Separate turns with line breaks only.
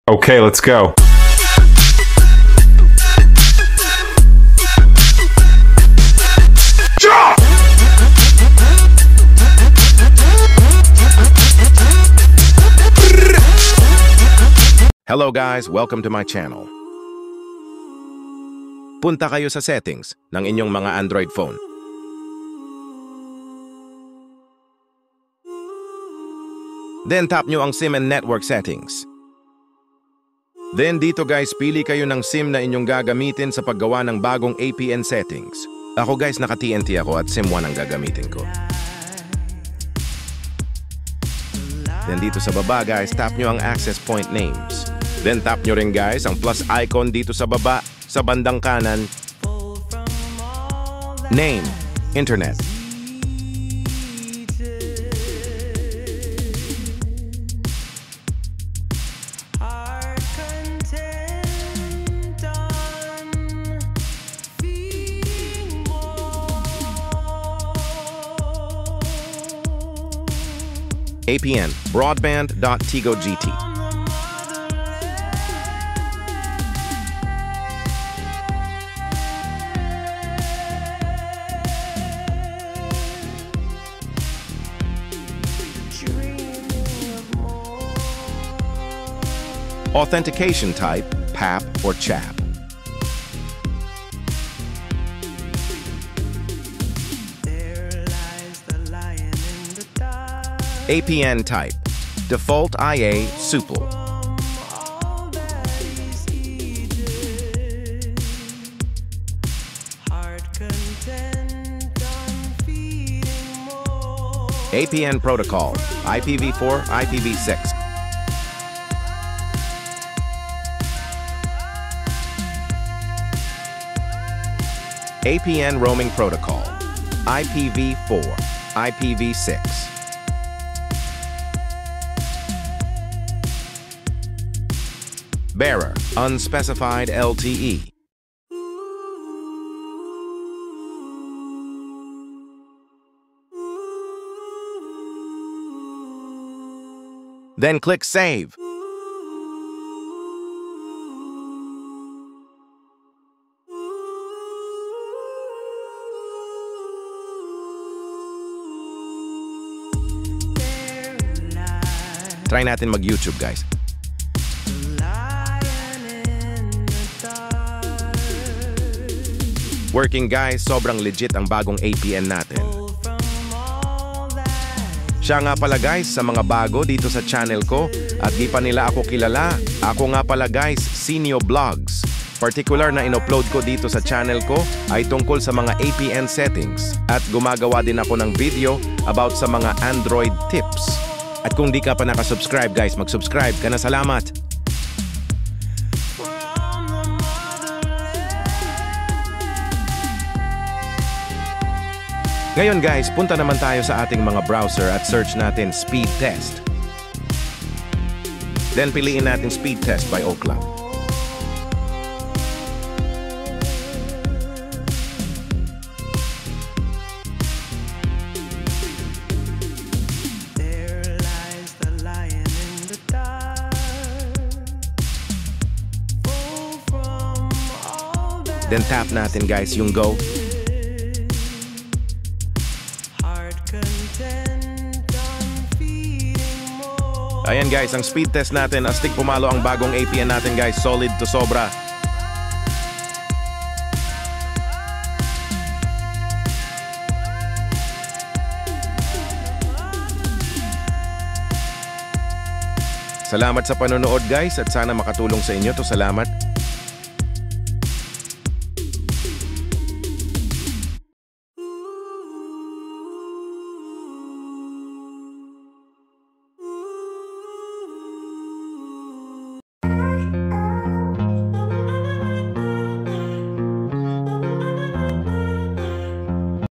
Okay, let's go.
Hello guys, welcome to my channel. Punta kayo sa settings ng inyong mga Android phone. Then tap nyo ang SIM and network settings. Then dito guys, pili kayo ng SIM na inyong gagamitin sa paggawa ng bagong APN settings. Ako guys, naka-TNT ako at SIM 1 ang gagamitin ko. Then dito sa baba guys, tap nyo ang access point names. Then tap nyo rin guys ang plus icon dito sa baba, sa bandang kanan. Name, Internet. APN, broadband.tigo.gt. Authentication type, PAP or CHAP. APN type, default IA SUPL. APN protocol, IPv4, IPv6. APN roaming protocol, IPv4, IPv6. Bearer, unspecified LTE. Then click Save. Try natin mag-YouTube, guys. Working, guys. Sobrang legit ang bagong APN natin. Siya nga pala, guys, sa mga bago dito sa channel ko at di pa nila ako kilala. Ako nga pala, guys, Sinio Vlogs. Particular na in-upload ko dito sa channel ko ay tungkol sa mga APN settings at gumagawa din ako ng video about sa mga Android tips. At kung di ka pa nakasubscribe, guys, mag-subscribe ka na. Salamat! Ngayon, guys, punta naman tayo sa ating mga browser at search natin speed test. Then piliin natin speed test by Ookla. Then tap natin, guys, yung go. Ayan, guys, ang speed test natin. Astig pumalo ang bagong APN natin, guys. Solid to sobra. Salamat sa panonood, guys, at sana makatulong sa inyo to. Salamat.